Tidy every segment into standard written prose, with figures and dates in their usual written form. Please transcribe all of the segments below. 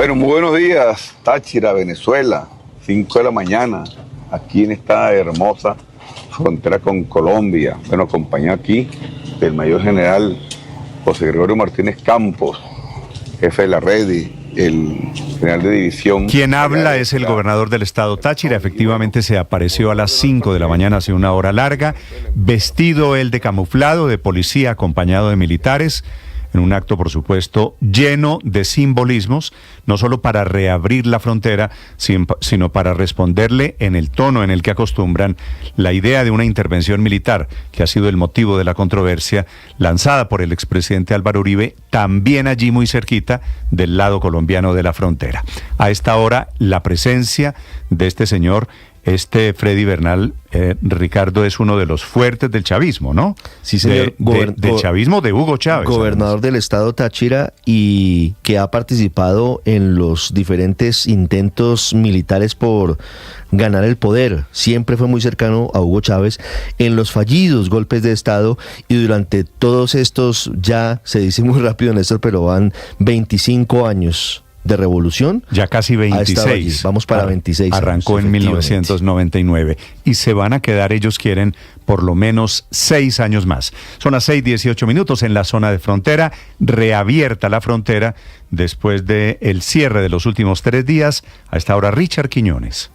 Bueno, muy buenos días, Táchira, Venezuela, 5 de la mañana, aquí en esta hermosa frontera con Colombia. Bueno, acompañado aquí del mayor general José Gregorio Martínez Campos, jefe de la red y el general de división. Quien habla es el gobernador del estado Táchira. Efectivamente se apareció a las 5 de la mañana, hace una hora larga, vestido él de camuflado, de policía, acompañado de militares, en un acto, por supuesto, lleno de simbolismos, no solo para reabrir la frontera, sino para responderle en el tono en el que acostumbran la idea de una intervención militar, que ha sido el motivo de la controversia lanzada por el expresidente Álvaro Uribe, también allí muy cerquita del lado colombiano de la frontera. A esta hora, la presencia de este señor, Freddy Bernal, Ricardo, es uno de los fuertes del chavismo, ¿no? Sí, señor. Del chavismo de Hugo Chávez. Gobernador del estado Táchira, y que ha participado en los diferentes intentos militares por ganar el poder. Siempre fue muy cercano a Hugo Chávez en los fallidos golpes de estado, y durante todos estos, ya se dice muy rápido, Néstor, pero van 25 años de revolución. Ya casi 26. Vamos para 26. Arrancó en 1999. Y se van a quedar, ellos quieren, por lo menos 6 años más. Son las 6:18 en la zona de frontera, reabierta la frontera después del cierre de los últimos 3 días. A esta hora, Richard Quiñones.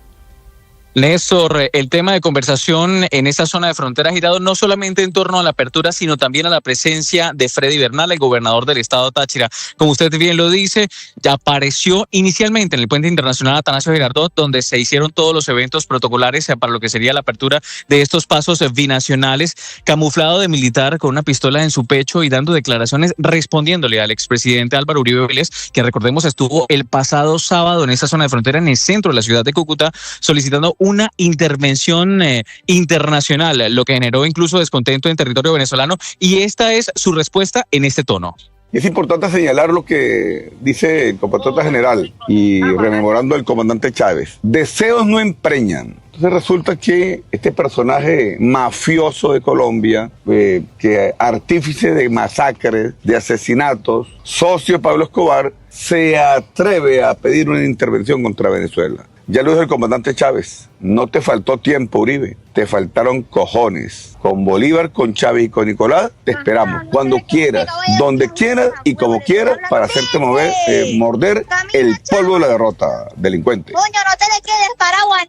Néstor, el tema de conversación en esta zona de frontera ha girado no solamente en torno a la apertura, sino también a la presencia de Freddy Bernal, el gobernador del estado Táchira. Como usted bien lo dice, ya apareció inicialmente en el puente internacional Atanasio Girardot, donde se hicieron todos los eventos protocolares para lo que sería la apertura de estos pasos binacionales, camuflado de militar con una pistola en su pecho y dando declaraciones respondiéndole al expresidente Álvaro Uribe Vélez, que recordemos estuvo el pasado sábado en esta zona de frontera, en el centro de la ciudad de Cúcuta, solicitando una intervención internacional, lo que generó incluso descontento en territorio venezolano, y esta es su respuesta en este tono. Es importante señalar lo que dice el compatriota general y rememorando al comandante Chávez. Deseos no empreñan. Entonces resulta que este personaje mafioso de Colombia, que artífice de masacres, de asesinatos, socio de Pablo Escobar, se atreve a pedir una intervención contra Venezuela. Ya lo dijo el comandante Chávez, no te faltó tiempo, Uribe, te faltaron cojones. Con Bolívar, con Chávez y con Nicolás, te esperamos. Cuando quieras, donde quieras y como quieras, para hacerte morder el polvo de la derrota, delincuente.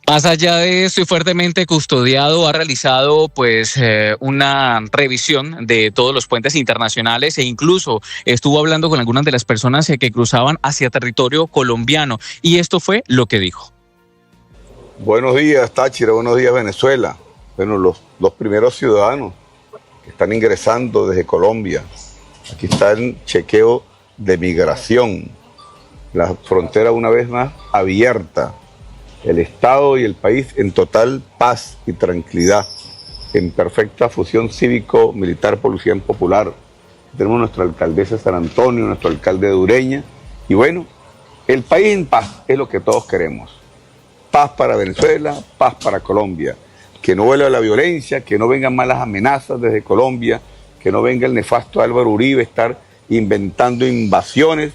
Más allá de esto, y fuertemente custodiado, ha realizado una revisión de todos los puentes internacionales, e incluso estuvo hablando con algunas de las personas que cruzaban hacia territorio colombiano, y esto fue lo que dijo. Buenos días, Táchira, buenos días, Venezuela. Bueno, los primeros ciudadanos que están ingresando desde Colombia. Aquí está el chequeo de migración. La frontera una vez más abierta. El Estado y el país en total paz y tranquilidad. En perfecta fusión cívico-militar, policía popular. Tenemos nuestra alcaldesa de San Antonio, nuestro alcalde de Ureña. Y bueno, el país en paz es lo que todos queremos. Paz para Venezuela, paz para Colombia. Que no vuelva la violencia, que no vengan malas amenazas desde Colombia, que no venga el nefasto Álvaro Uribe estar inventando invasiones.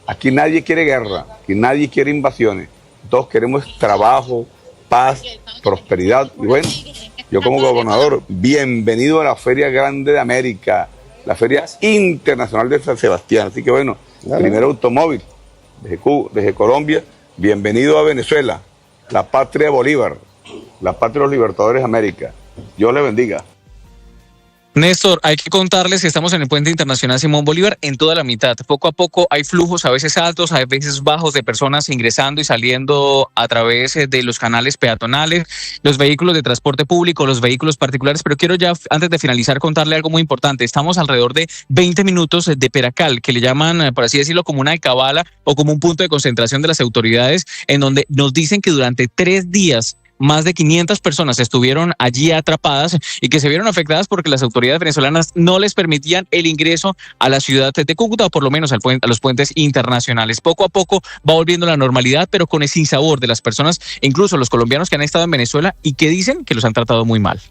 Aquí nadie quiere guerra, aquí nadie quiere invasiones. Todos queremos trabajo, paz, prosperidad. Y bueno, yo como gobernador, bienvenido a la Feria Grande de América, la Feria Internacional de San Sebastián. Así que bueno, primer automóvil desde Colombia, bienvenido a Venezuela, la patria de Bolívar, la patria de los libertadores de América. Dios le bendiga. Néstor, hay que contarles que estamos en el puente internacional Simón Bolívar en toda la mitad. Poco a poco hay flujos, a veces altos, a veces bajos, de personas ingresando y saliendo a través de los canales peatonales, los vehículos de transporte público, los vehículos particulares. Pero quiero ya, antes de finalizar, contarle algo muy importante. Estamos alrededor de 20 minutos de Peracal, que le llaman, por así decirlo, como una alcabala o como un punto de concentración de las autoridades, en donde nos dicen que durante 3 días más de 500 personas estuvieron allí atrapadas y que se vieron afectadas porque las autoridades venezolanas no les permitían el ingreso a la ciudad de Cúcuta, o por lo menos a los puentes internacionales. Poco a poco va volviendo la normalidad, pero con el sinsabor de las personas, incluso los colombianos que han estado en Venezuela y que dicen que los han tratado muy mal.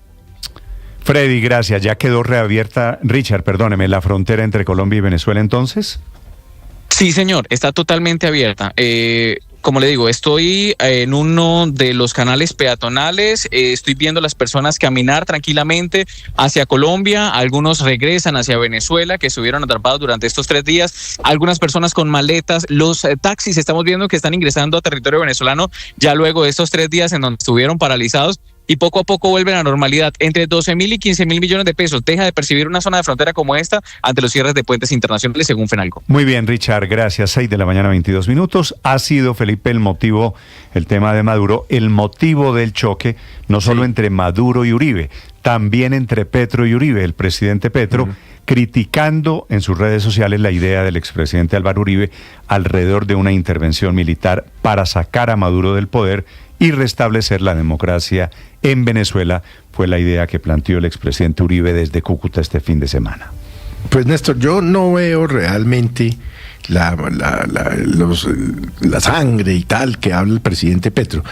Freddy, gracias. ¿Ya quedó reabierta, Richard, perdóneme, la frontera entre Colombia y Venezuela entonces? Sí, señor, está totalmente abierta. Como le digo, estoy en uno de los canales peatonales, estoy viendo a las personas caminar tranquilamente hacia Colombia, algunos regresan hacia Venezuela, que estuvieron atrapados durante estos 3 días, algunas personas con maletas, los taxis estamos viendo que están ingresando a territorio venezolano ya luego de estos 3 días en donde estuvieron paralizados, y poco a poco vuelven a la normalidad. Entre 12.000 y 15.000 millones de pesos deja de percibir una zona de frontera como esta ante los cierres de puentes internacionales, según FENALCO. Muy bien, Richard, gracias. 6 de la mañana, 22 minutos. Ha sido, Felipe, el tema de Maduro, el motivo del choque, no solo entre Maduro y Uribe, también entre Petro y Uribe, el presidente Petro, criticando en sus redes sociales la idea del expresidente Álvaro Uribe alrededor de una intervención militar para sacar a Maduro del poder y restablecer la democracia en Venezuela, fue la idea que planteó el expresidente Uribe desde Cúcuta este fin de semana. Pues Néstor, yo no veo realmente la sangre y tal que habla el presidente Petro.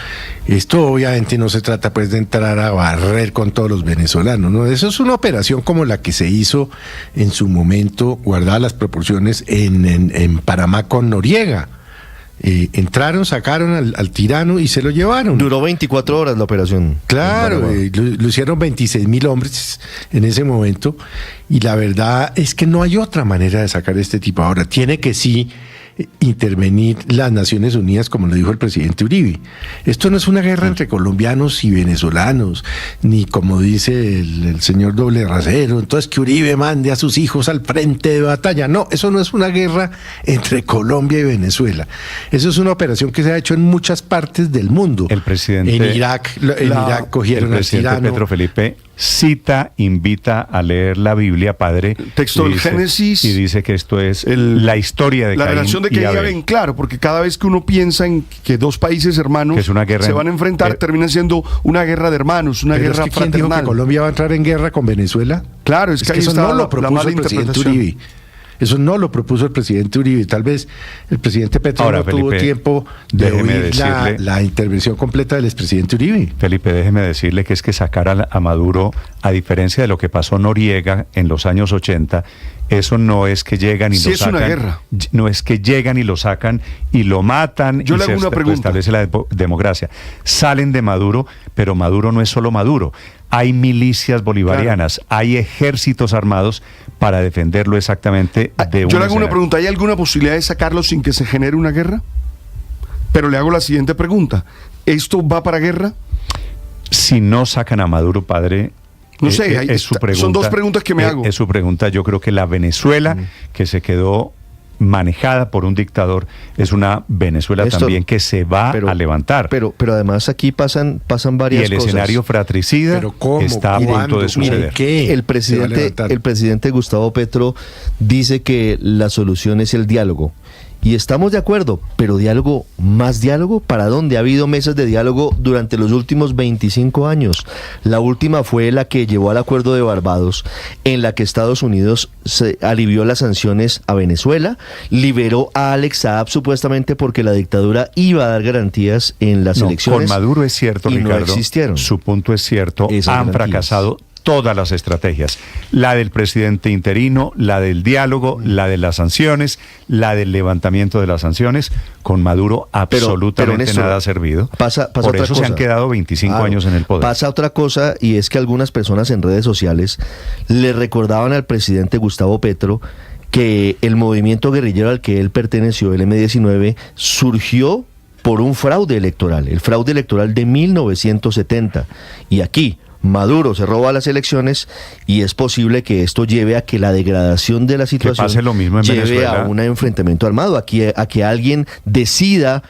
Esto obviamente no se trata pues de entrar a barrer con todos los venezolanos, ¿no? Eso es una operación como la que se hizo en su momento, guardadas las proporciones, en Panamá con Noriega. Entraron, sacaron al tirano y se lo llevaron. Duró 24 horas la operación. Claro, lo hicieron 26.000 hombres en ese momento, y la verdad es que no hay otra manera de sacar a este tipo. Ahora, tiene que sí intervenir las Naciones Unidas, como lo dijo el presidente Uribe. Esto no es una guerra entre colombianos y venezolanos, ni como dice el señor doble rasero, entonces que Uribe mande a sus hijos al frente de batalla. No, eso no es una guerra entre Colombia y Venezuela. Eso es una operación que se ha hecho en muchas partes del mundo. El presidente, en Irak cogieron al tirano. El presidente Petro, Felipe, invita a leer la Biblia, padre. Texto del Génesis. Y dice que esto es la historia de la Caín relación de Caín y Abel, claro, porque cada vez que uno piensa en que dos países hermanos que es una guerra se van a enfrentar, termina siendo una guerra de hermanos, una guerra ¿quién fraternal. dijo que Colombia va a entrar en guerra con Venezuela? Claro, es que ahí eso está no lo propuso el presidente Uribe. Eso no lo propuso el presidente Uribe. Tal vez el presidente Petro Ahora, no Felipe, tuvo tiempo de oír la intervención completa del expresidente Uribe. Felipe, déjeme decirle que es que sacar a Maduro, a diferencia de lo que pasó Noriega en los años 80, eso no es que llegan y lo sacan. Sí, es una guerra. No es que llegan y lo sacan y lo matan. Yo le hago una pregunta. Establece la democracia. Salen de Maduro, pero Maduro no es solo Maduro. Hay milicias bolivarianas, claro, hay ejércitos armados para defenderlo exactamente de Yo le hago una pregunta, ¿hay alguna posibilidad de sacarlo sin que se genere una guerra? Pero le hago la siguiente pregunta, ¿esto va para guerra? Si no sacan a Maduro, padre... No sé, es su pregunta, son dos preguntas que me hago. Es su pregunta. Yo creo que la Venezuela que se quedó manejada por un dictador es una Venezuela también que se va a levantar. Pero además aquí pasan varias cosas. Y el escenario fratricida está a punto de suceder. El presidente Gustavo Petro dice que la solución es el diálogo. Y estamos de acuerdo, pero diálogo, más diálogo, ¿para dónde? Ha habido mesas de diálogo durante los últimos 25 años. La última fue la que llevó al acuerdo de Barbados, en la que Estados Unidos se alivió las sanciones a Venezuela, liberó a Alex Saab supuestamente porque la dictadura iba a dar garantías en las elecciones. Con Maduro es cierto, Ricardo, no existieron. Su punto es cierto, han fracasado todas las estrategias, la del presidente interino, la del diálogo, la de las sanciones, la del levantamiento de las sanciones. Con Maduro absolutamente Néstor, nada ha servido. Pasa Por otra eso cosa. Se han quedado 25 años en el poder. Pasa otra cosa, y es que algunas personas en redes sociales le recordaban al presidente Gustavo Petro que el movimiento guerrillero al que él perteneció, el M-19, surgió por un fraude electoral, el fraude electoral de 1970. Y aquí Maduro se roba las elecciones y es posible que esto lleve a que la degradación de la situación pase lo mismo en lleve Venezuela. a un enfrentamiento armado, a que alguien decida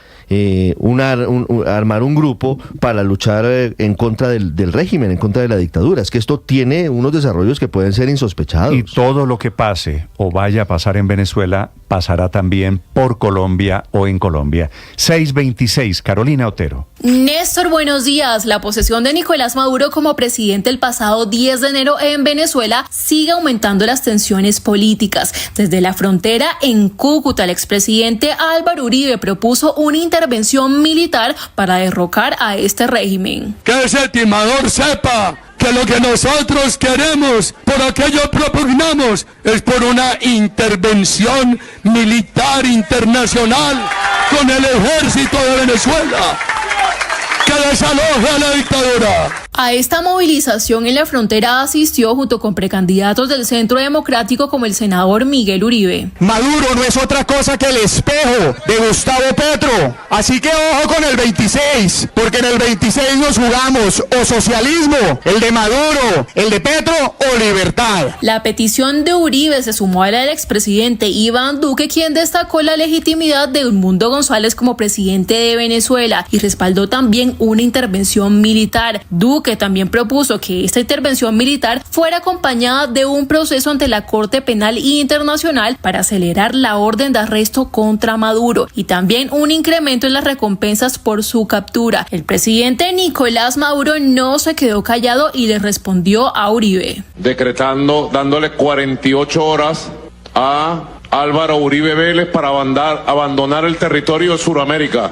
armar un grupo para luchar en contra del régimen, en contra de la dictadura. Es que esto tiene unos desarrollos que pueden ser insospechados. Y todo lo que pase o vaya a pasar en Venezuela pasará también por Colombia o en Colombia. 6:26, Carolina Otero. Néstor, buenos días. La posesión de Nicolás Maduro como presidente el pasado 10 de enero en Venezuela sigue aumentando las tensiones políticas. Desde la frontera en Cúcuta, el expresidente Álvaro Uribe propuso una intervención militar para derrocar a este régimen. Que el timador sepa que lo que nosotros queremos, por aquello propugnamos, es por una intervención militar internacional con el ejército de Venezuela que desaloje a la dictadura. A esta movilización en la frontera asistió junto con precandidatos del Centro Democrático como el senador Miguel Uribe. Maduro no es otra cosa que el espejo de Gustavo Petro, así que ojo con el 26, porque en el 26 nos jugamos o socialismo, el de Maduro, el de Petro o libertad. La petición de Uribe se sumó a la del expresidente Iván Duque, quien destacó la legitimidad de Edmundo González como presidente de Venezuela y respaldó también una intervención militar. Duque también propuso que esta intervención militar fuera acompañada de un proceso ante la Corte Penal Internacional para acelerar la orden de arresto contra Maduro y también un incremento en las recompensas por su captura. El presidente Nicolás Maduro no se quedó callado y le respondió a Uribe, dándole 48 horas a Álvaro Uribe Vélez para abandonar el territorio de Sudamérica.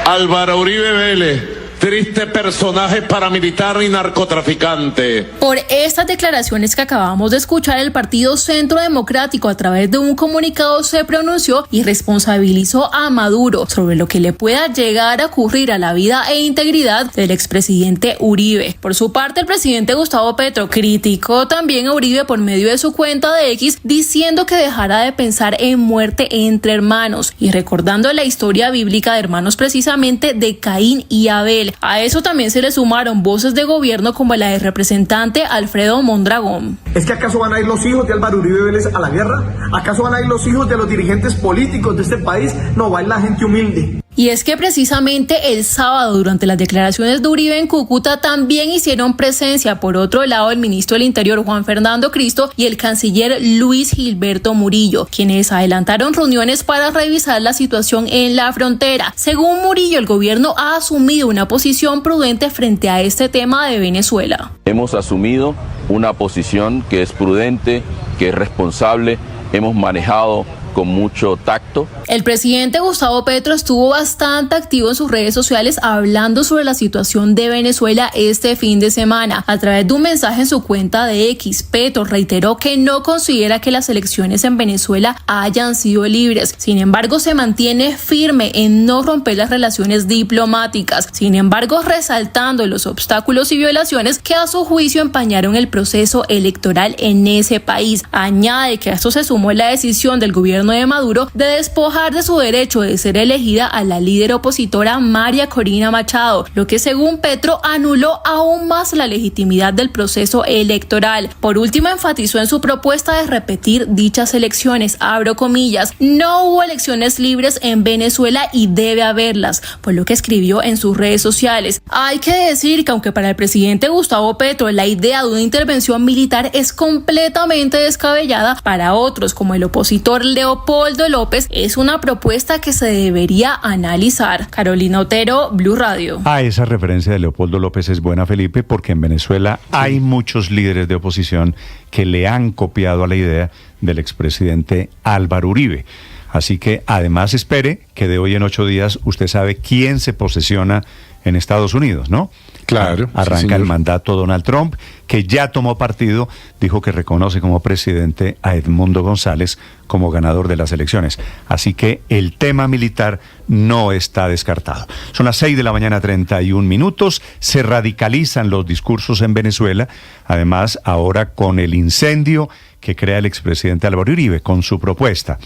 Álvaro Uribe Vélez, triste personaje paramilitar y narcotraficante. Por estas declaraciones que acabamos de escuchar, el Partido Centro Democrático a través de un comunicado se pronunció y responsabilizó a Maduro sobre lo que le pueda llegar a ocurrir a la vida e integridad del expresidente Uribe. Por su parte, el presidente Gustavo Petro criticó también a Uribe por medio de su cuenta de X, diciendo que dejara de pensar en muerte entre hermanos y recordando la historia bíblica de hermanos precisamente de Caín y Abel. A eso también se le sumaron voces de gobierno como la del representante Alfredo Mondragón. ¿Es que acaso van a ir los hijos de Álvaro Uribe Vélez a la guerra? ¿Acaso van a ir los hijos de los dirigentes políticos de este país? No, va a ir la gente humilde. Y es que precisamente el sábado, durante las declaraciones de Uribe en Cúcuta, también hicieron presencia, por otro lado, el ministro del Interior Juan Fernando Cristo y el canciller Luis Gilberto Murillo, quienes adelantaron reuniones para revisar la situación en la frontera. Según Murillo, el gobierno ha asumido una posición prudente frente a este tema de Venezuela. Hemos asumido una posición que es prudente, que es responsable, hemos manejado con mucho tacto. El presidente Gustavo Petro estuvo bastante activo en sus redes sociales hablando sobre la situación de Venezuela este fin de semana. A través de un mensaje en su cuenta de X, Petro reiteró que no considera que las elecciones en Venezuela hayan sido libres. Sin embargo, se mantiene firme en no romper las relaciones diplomáticas. Sin embargo, resaltando los obstáculos y violaciones que a su juicio empañaron el proceso electoral en ese país. Añade que a esto se sumó la decisión del gobierno de Maduro de despojar de su derecho de ser elegida a la líder opositora María Corina Machado, lo que según Petro anuló aún más la legitimidad del proceso electoral. Por último, enfatizó en su propuesta de repetir dichas elecciones, abro comillas, no hubo elecciones libres en Venezuela y debe haberlas, por lo que escribió en sus redes sociales. Hay que decir que aunque para el presidente Gustavo Petro la idea de una intervención militar es completamente descabellada, para otros como el opositor Leopoldo López es una propuesta que se debería analizar. Carolina Otero, Blue Radio. Esa referencia de Leopoldo López es buena, Felipe, porque en Venezuela hay muchos líderes de oposición que le han copiado a la idea del expresidente Álvaro Uribe. Así que además espere que de hoy en 8 días usted sabe quién se posesiona en Estados Unidos, ¿no? Claro. Arranca el mandato Donald Trump, que ya tomó partido, dijo que reconoce como presidente a Edmundo González como ganador de las elecciones. Así que el tema militar no está descartado. Son las 6:31 a.m. Se radicalizan los discursos en Venezuela, además ahora con el incendio que crea el expresidente Álvaro Uribe, con su propuesta.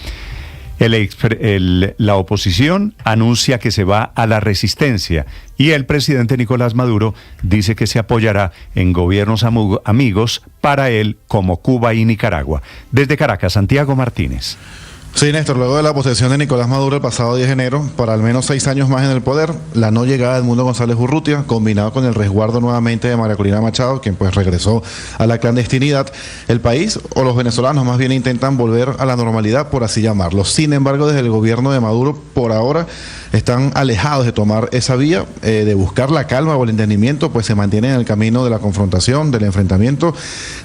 La oposición anuncia que se va a la resistencia y el presidente Nicolás Maduro dice que se apoyará en gobiernos amigos para él como Cuba y Nicaragua. Desde Caracas, Santiago Martínez. Sí, Néstor, luego de la posesión de Nicolás Maduro el pasado 10 de enero, por al menos 6 años más en el poder, la no llegada de Edmundo González Urrutia, combinado con el resguardo nuevamente de María Corina Machado, quien pues regresó a la clandestinidad, el país, o los venezolanos más bien intentan volver a la normalidad, por así llamarlo. Sin embargo, desde el gobierno de Maduro, por ahora, están alejados de tomar esa vía, de buscar la calma o el entendimiento, pues se mantienen en el camino de la confrontación, del enfrentamiento,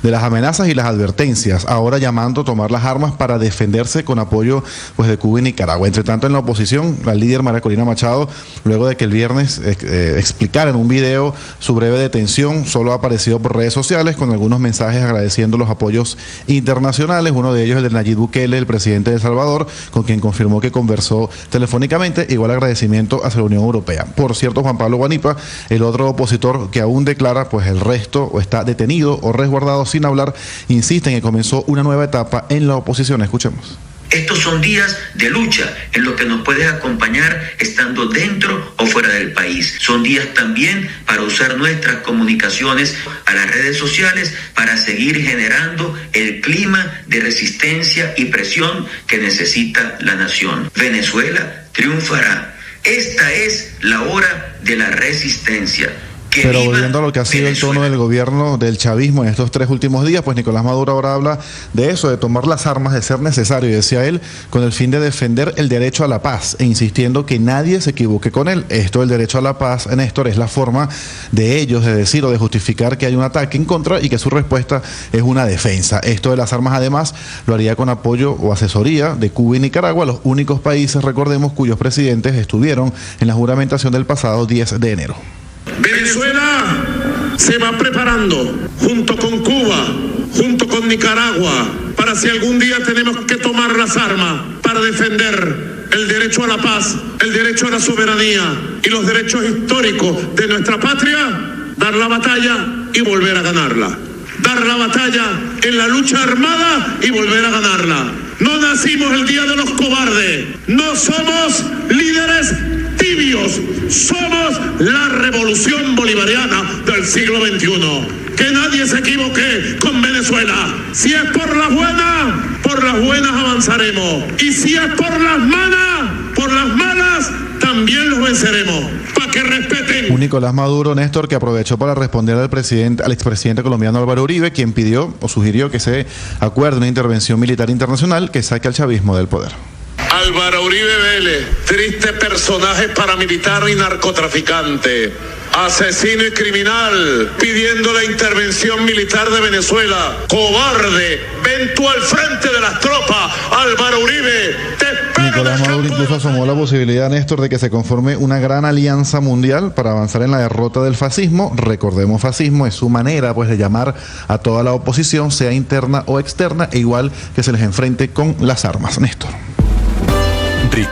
de las amenazas y las advertencias, ahora llamando a tomar las armas para defenderse con apoyo apoyo pues de Cuba y Nicaragua. Entre tanto, en la oposición, la líder María Corina Machado, luego de que el viernes explicara en un video su breve detención, solo ha aparecido por redes sociales con algunos mensajes agradeciendo los apoyos internacionales, uno de ellos el de Nayib Bukele, el presidente de El Salvador, con quien confirmó que conversó telefónicamente, igual agradecimiento hacia la Unión Europea. Por cierto, Juan Pablo Guanipa, el otro opositor que aún declara pues el resto o está detenido o resguardado sin hablar, insiste en que comenzó una nueva etapa en la oposición. Escuchemos. Estos son días de lucha en los que nos puedes acompañar estando dentro o fuera del país. Son días también para usar nuestras comunicaciones a las redes sociales para seguir generando el clima de resistencia y presión que necesita la nación. Venezuela triunfará. Esta es la hora de la resistencia. Pero volviendo a lo que ha sido el tono del gobierno del chavismo en estos 3 últimos días, pues Nicolás Maduro ahora habla de eso, de tomar las armas, de ser necesario, y decía él, con el fin de defender el derecho a la paz, e insistiendo que nadie se equivoque con él. Esto del derecho a la paz, Néstor, es la forma de ellos de decir o de justificar que hay un ataque en contra y que su respuesta es una defensa. Esto de las armas, además, lo haría con apoyo o asesoría de Cuba y Nicaragua, los únicos países, recordemos, cuyos presidentes estuvieron en la juramentación del pasado 10 de enero. Venezuela se va preparando junto con Cuba, junto con Nicaragua, para si algún día tenemos que tomar las armas para defender el derecho a la paz, el derecho a la soberanía y los derechos históricos de nuestra patria, dar la batalla y volver a ganarla. Dar la batalla en la lucha armada y volver a ganarla. No nacimos el día de los cobardes, no somos líderes tibios, somos la revolución bolivariana del siglo XXI. Que nadie se equivoque con Venezuela. Si es por las buenas avanzaremos. Y si es por las malas, también los venceremos. Para que respeten. Un Nicolás Maduro, Néstor, que aprovechó para responder al expresidente colombiano Álvaro Uribe, quien pidió o sugirió que se acuerde una intervención militar internacional que saque al chavismo del poder. Álvaro Uribe Vélez, triste personaje paramilitar y narcotraficante, asesino y criminal, pidiendo la intervención militar de Venezuela. Cobarde, ven tú al frente de las tropas, Álvaro Uribe. Nicolás Maduro incluso asomó la posibilidad, Néstor, de que se conforme una gran alianza mundial para avanzar en la derrota del fascismo. Recordemos, fascismo es su manera pues de llamar a toda la oposición, sea interna o externa, e igual que se les enfrente con las armas. Néstor.